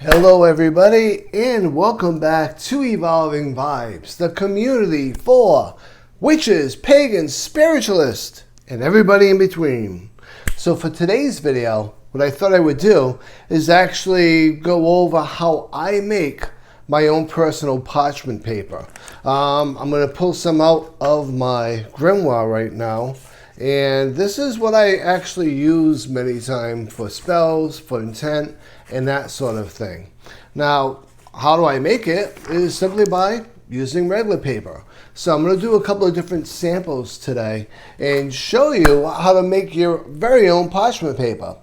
Hello everybody and welcome back to Evolving Vibes, the community for witches, pagans, spiritualists, and everybody in between. So for today's video, what I thought I would do is actually go over how I make my own personal parchment paper. I'm going to pull some out of my Grimoire right now. And this is what I actually use many times for spells, for intent, and that sort of thing. Now, how do I make it? Is simply by using regular paper. So I'm going to do a couple of different samples today and show you how to make your very own parchment paper.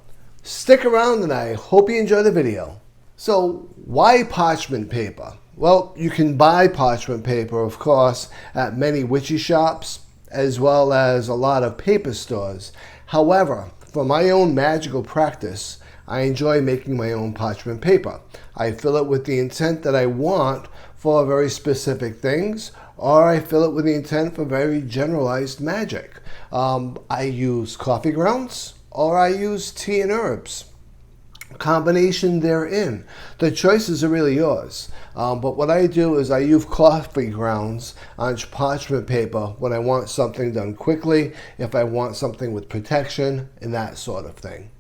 Stick around and I hope you enjoy the video. So why parchment paper? Well, you can buy parchment paper, of course, at many witchy shops, as well as a lot of paper stores. However, for my own magical practice, I enjoy making my own parchment paper. I fill it with the intent that I want for very specific things, or I fill it with the intent for very generalized magic. I use coffee grounds, or I use tea and herbs. Combination therein. The choices are really yours. But what I do is I use coffee grounds on parchment paper when I want something done quickly, if I want something with protection, and that sort of thing.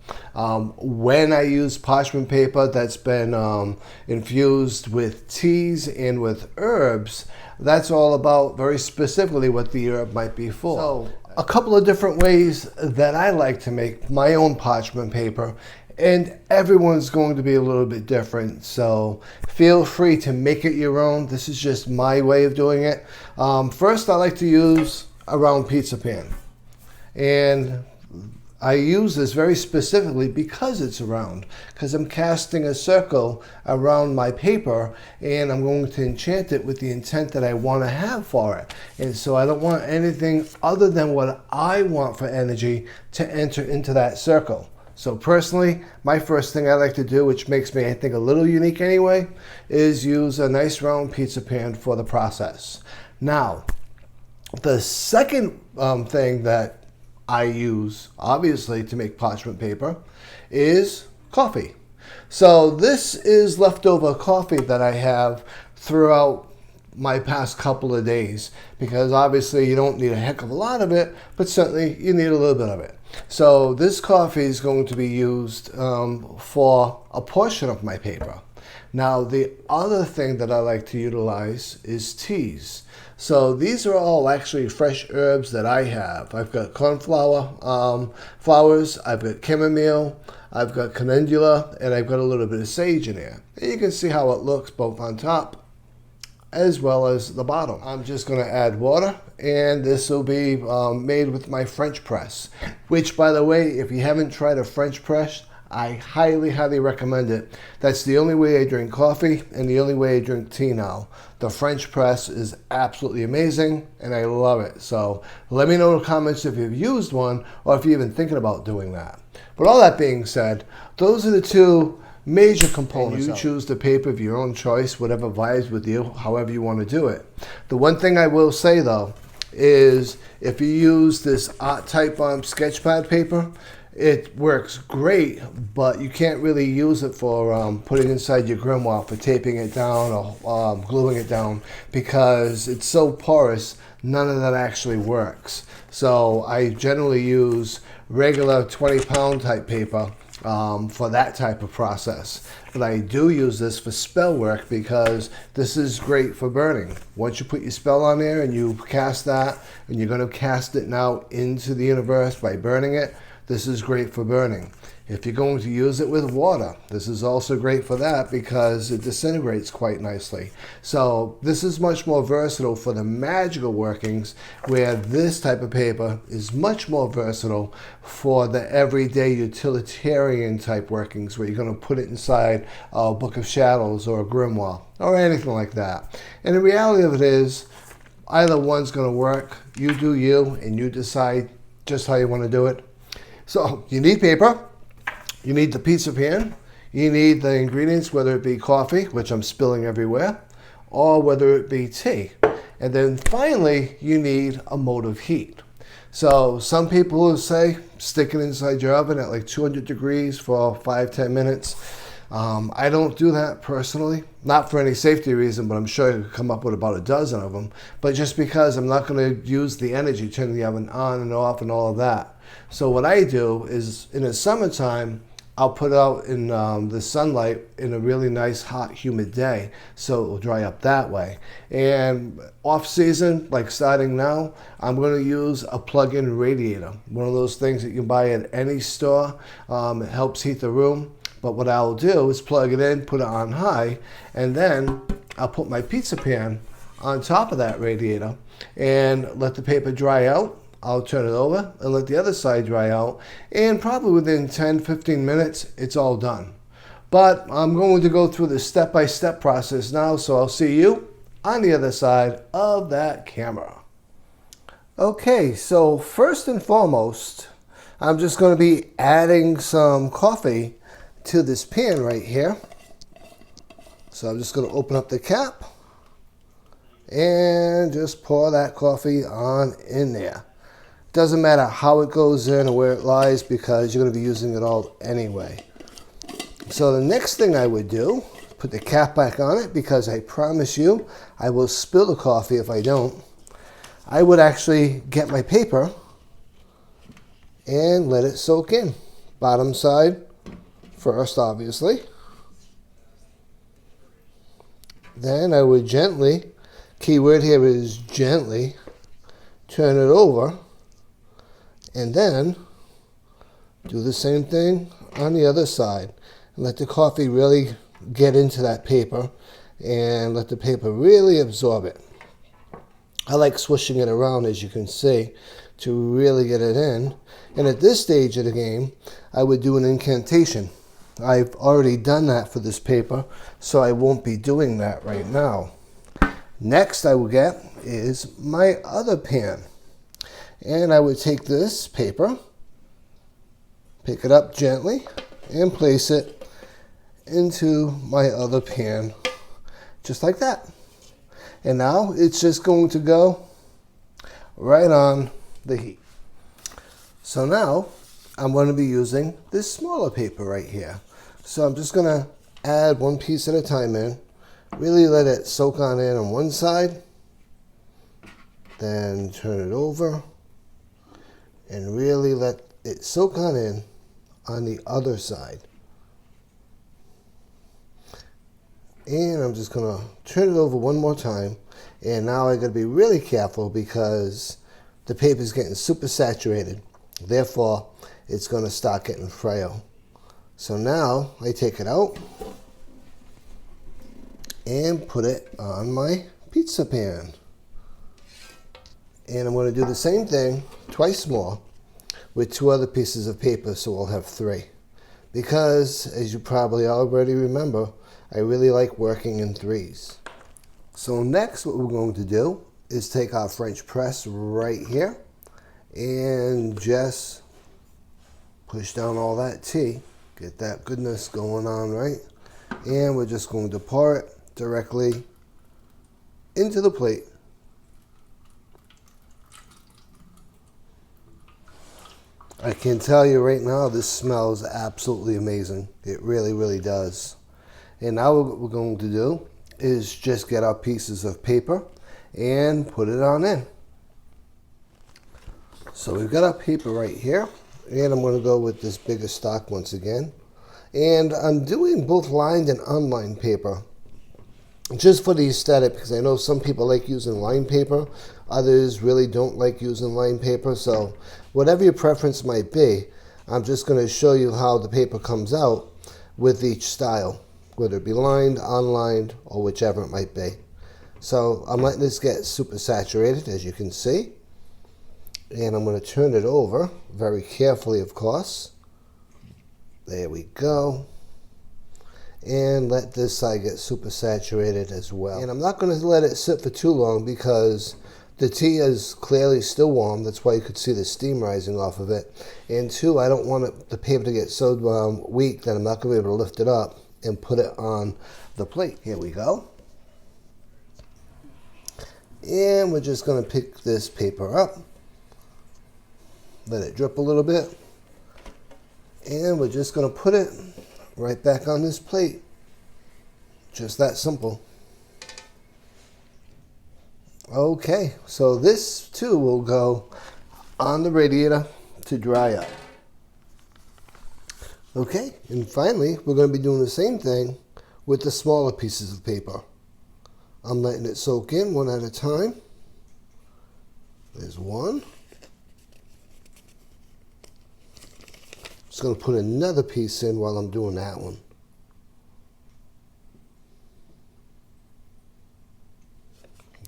When I use parchment paper that's been infused with teas and with herbs, that's all about very specifically what the herb might be for. So, a couple of different ways that I like to make my own parchment paper, and everyone's going to be a little bit different, so feel free to make it your own. This is just my way of doing it. First, I like to use a round pizza pan, and I use this very specifically because it's round, because I'm casting a circle around my paper and I'm going to enchant it with the intent that I want to have for it. And so I don't want anything other than what I want for energy to enter into that circle. So personally, my first thing I like to do, which makes me, I think, a little unique anyway, is use a nice round pizza pan for the process. Now, the second thing that I use, obviously, to make parchment paper is coffee. So this is leftover coffee that I have throughout my past couple of days, because obviously you don't need a heck of a lot of it, but certainly you need a little bit of it. So this coffee is going to be used for a portion of my paper. Now, the other thing that I like to utilize is teas. So these are all actually fresh herbs that I have. I've got cornflower flowers, I've got chamomile, I've got calendula, and I've got a little bit of sage in there. And you can see how it looks both on top as well as the bottom. I'm just going to add water, and this will be made with my French press, which, by the way, if you haven't tried a French press, I highly, highly recommend it. That's the only way I drink coffee and the only way I drink tea now. The French press is absolutely amazing, and I love it. So let me know in the comments if you've used one or if you're even thinking about doing that. But all that being said, those are the two major components. And you choose the paper of your own choice, whatever vibes with you, however you want to do it. The one thing I will say though is if you use this art type sketchpad paper, it works great, but you can't really use it for putting inside your grimoire, for taping it down or gluing it down, because it's so porous, none of that actually works. So I generally use regular 20-pound type paper for that type of process. But I do use this for spell work because this is great for burning. Once you put your spell on there and you cast that, and you're going to cast it now into the universe by burning it, this is great for burning. If you're going to use it with water, this is also great for that because it disintegrates quite nicely. So this is much more versatile for the magical workings, where this type of paper is much more versatile for the everyday utilitarian type workings, where you're going to put it inside a Book of Shadows or a grimoire or anything like that. And the reality of it is, either one's going to work. You do you, and you decide just how you want to do it. So you need paper, you need the pizza pan, you need the ingredients, whether it be coffee, which I'm spilling everywhere, or whether it be tea. And then finally, you need a motive heat. So some people will say stick it inside your oven at like 200 degrees for 5-10 minutes. I don't do that personally, not for any safety reason, but I'm sure you could come up with about a dozen of them. But just because I'm not going to use the energy, turning the oven on and off and all of that. So what I do is in the summertime, I'll put it out in the sunlight in a really nice, hot, humid day, so it will dry up that way. And off season, like starting now, I'm going to use a plug-in radiator, one of those things that you can buy at any store. It helps heat the room. But what I'll do is plug it in, put it on high, and then I'll put my pizza pan on top of that radiator and let the paper dry out. I'll turn it over and let the other side dry out, and probably within 10-15 minutes it's all done. But I'm going to go through the step-by-step process now, so I'll see you on the other side of that camera. Okay, so first and foremost, I'm just going to be adding some coffee to this pan right here. So I'm just going to open up the cap and just pour that coffee on in there. Doesn't matter how it goes in or where it lies, because you're going to be using it all anyway. So the next thing I would do, put the cap back on it, because I promise you I will spill the coffee if I don't. I would actually get my paper and let it soak in. Bottom side first, obviously. Then I would gently, key word here is gently, turn it over, and then do the same thing on the other side. And let the coffee really get into that paper and let the paper really absorb it. I like swishing it around, as you can see, to really get it in. And at this stage of the game, I would do an incantation. I've already done that for this paper, so I won't be doing that right now. Next I will get is my other pan. And I would take this paper, pick it up gently, and place it into my other pan, just like that. And now it's just going to go right on the heat. So now I'm going to be using this smaller paper right here. So I'm just going to add one piece at a time in, really let it soak on in on one side, then turn it over, and really let it soak on the other side. And I'm just going to turn it over one more time. And now I got to be really careful because the paper is getting super saturated. Therefore, it's going to start getting frail. So now I take it out and put it on my pizza pan. And I'm going to do the same thing twice more with two other pieces of paper, so we'll have three. Because, as you probably already remember, I really like working in threes. So next what we're going to do is take our French press right here and just push down all that tea. Get that goodness going on, right? And we're just going to pour it directly into the plate. I can tell you right now, this smells absolutely amazing. It really, really does. And now what we're going to do is just get our pieces of paper and put it on in. So we've got our paper right here, and I'm going to go with this bigger stock once again. And I'm doing both lined and unlined paper just for the aesthetic, because I know some people like using lined paper, others really don't like using lined paper. So whatever your preference might be, I'm just going to show you how the paper comes out with each style, whether it be lined, unlined, or whichever it might be. So I'm letting this get super saturated, as you can see. And I'm going to turn it over very carefully, of course. There we go. And let this side get super saturated as well. And I'm not going to let it sit for too long because the tea is clearly still warm. That's why you could see the steam rising off of it. And two, I don't want the paper to get so weak that I'm not going to be able to lift it up and put it on the plate. Here we go. And we're just going to pick this paper up. Let it drip a little bit. And we're just going to put it right back on this plate. Just that simple. Okay, so this too will go on the radiator to dry up. Okay, and finally, we're going to be doing the same thing with the smaller pieces of paper. I'm letting it soak in one at a time. There's one. Just going to put another piece in while I'm doing that one.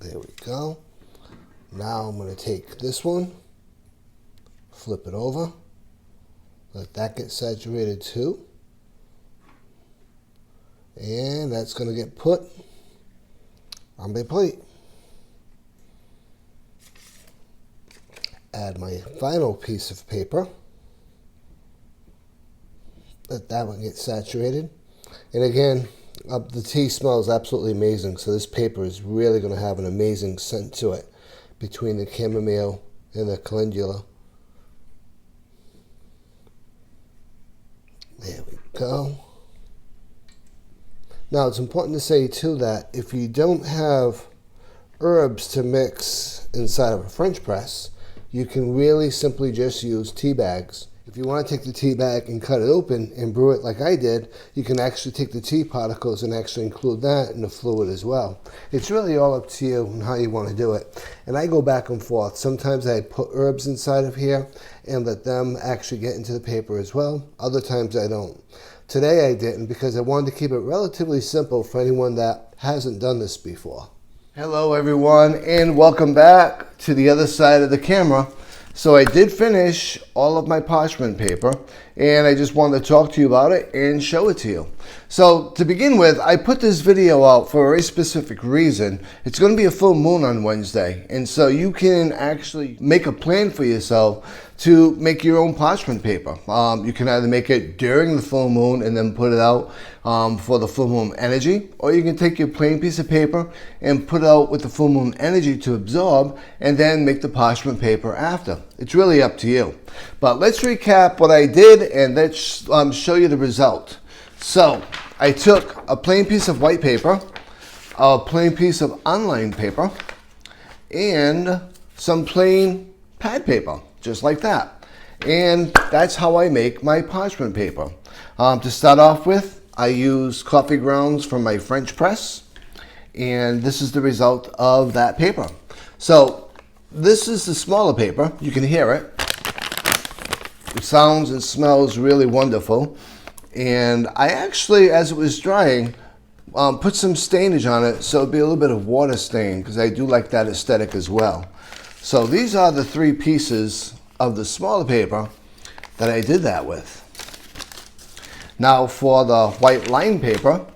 There we go. Now I'm going to take this one, flip it over, let that get saturated too. And that's going to get put on my plate. Add my final piece of paper. Let that one get saturated. And again, the tea smells absolutely amazing, so this paper is really going to have an amazing scent to it between the chamomile and the calendula. There we go. Now it's important to say too that if you don't have herbs to mix inside of a French press, you can really simply just use tea bags. If you want to take the tea bag and cut it open and brew it like I did, you can actually take the tea particles and actually include that in the fluid as well. It's really all up to you and how you want to do it. And I go back and forth. Sometimes I put herbs inside of here and let them actually get into the paper as well. Other times I don't. Today I didn't because I wanted to keep it relatively simple for anyone that hasn't done this before. Hello everyone, and welcome back to the other side of the camera. So I did finish all of my parchment paper, and I just wanted to talk to you about it and show it to you. So to begin with, I put this video out for a very specific reason. It's going to be a full moon on Wednesday, and so you can actually make a plan for yourself to make your own parchment paper. You can either make it during the full moon and then put it out for the full moon energy, or you can take your plain piece of paper and put it out with the full moon energy to absorb and then make the parchment paper after. It's really up to you. But let's recap what I did and let's show you the result. So I took a plain piece of white paper, a plain piece of unlined paper, and some plain pad paper, just like that. And that's how I make my parchment paper. To start off with, I use coffee grounds from my French press, and this is the result of that paper. So this is the smaller paper. You can hear it. It sounds and smells really wonderful. And I actually, as it was drying, put some stainage on it so it'd be a little bit of water stain, because I do like that aesthetic as well. So these are the three pieces of the smaller paper that I did that with. Now for the white line paper,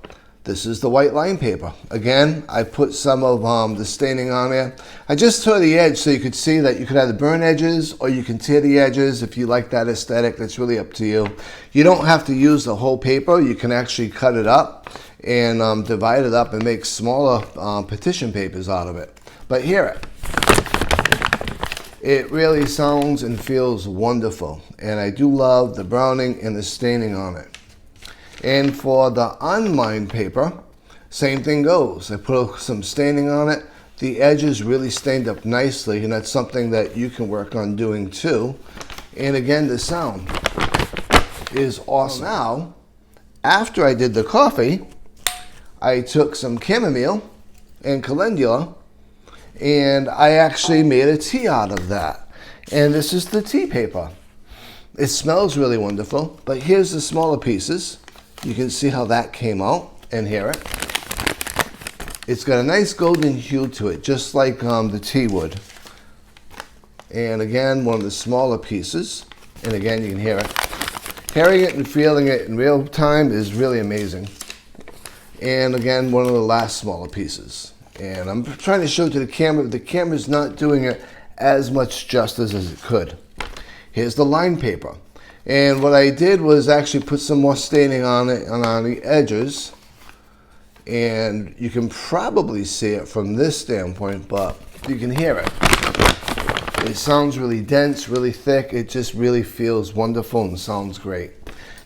this is the white line paper. Again, I put some of the staining on there. I just tore the edge so you could see that you could either burn edges or you can tear the edges if you like that aesthetic. That's really up to you. You don't have to use the whole paper. You can actually cut it up and divide it up and make smaller petition papers out of it. But hear it. It really sounds and feels wonderful. And I do love the browning and the staining on it. And for the unlined paper, same thing goes. I put some staining on it. The edges really stained up nicely, and that's something that you can work on doing too. And again, the sound is awesome. Now, after I did the coffee, I took some chamomile and calendula, and I actually made a tea out of that. And this is the tea paper. It smells really wonderful, but here's the smaller pieces. You can see how that came out and hear it. It's got a nice golden hue to it, just like the tea would. And again, one of the smaller pieces. And again, you can hear it. Hearing it and feeling it in real time is really amazing. And again, one of the last smaller pieces. And I'm trying to show it to the camera, but the camera's not doing it as much justice as it could. Here's the line paper. And what I did was actually put some more staining on it and on the edges. And you can probably see it from this standpoint, but you can hear it. It sounds really dense, really thick. It just really feels wonderful and sounds great.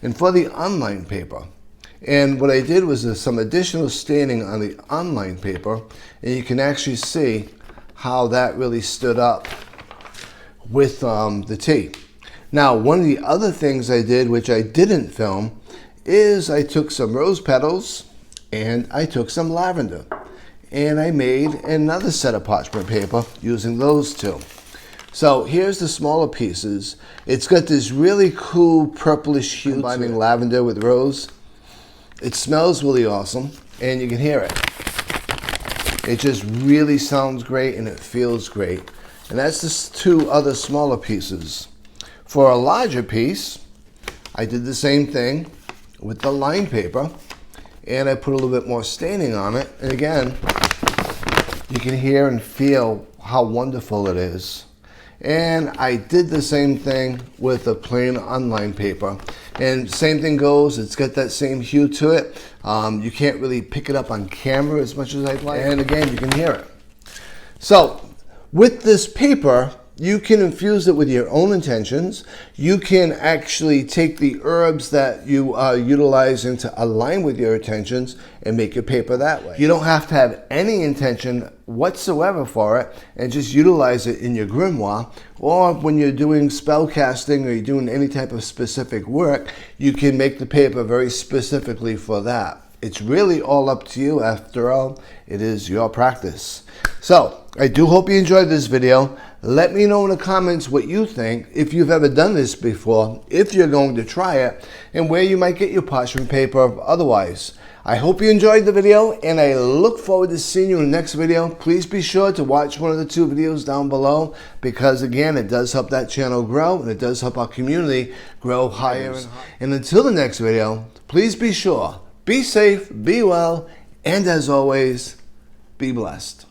And for the unlined paper, And what I did was some additional staining on the online paper, and you can actually see how that really stood up with the tea. Now, one of the other things I did, which I didn't film, is I took some rose petals and I took some lavender, and I made another set of parchment paper using those two. So here's the smaller pieces. It's got this really cool purplish hue, combining lavender with rose. It smells really awesome, and you can hear it. It just really sounds great, and it feels great. And that's just two other smaller pieces. For a larger piece, I did the same thing with the lined paper, and I put a little bit more staining on it. And again, you can hear and feel how wonderful it is. And I did the same thing with the plain unlined paper. And same thing goes, it's got that same hue to it. You can't really pick it up on camera as much as I'd like. And again, you can hear it. So with this paper, you can infuse it with your own intentions. You can actually take the herbs that you are utilizing to align with your intentions and make your paper that way. You don't have to have any intention whatsoever for it, and just utilize it in your grimoire. Or when you're doing spell casting or you're doing any type of specific work, you can make the paper very specifically for that. It's really all up to you. After all, it is your practice. So I do hope you enjoyed this video. Let me know in the comments what you think, if you've ever done this before, if you're going to try it, and where you might get your parchment paper otherwise. I hope you enjoyed the video, and I look forward to seeing you in the next video. Please be sure to watch one of the two videos down below, because again, it does help that channel grow, and it does help our community grow higher and higher. And until the next video, please be sure, be safe, be well, and as always, be blessed.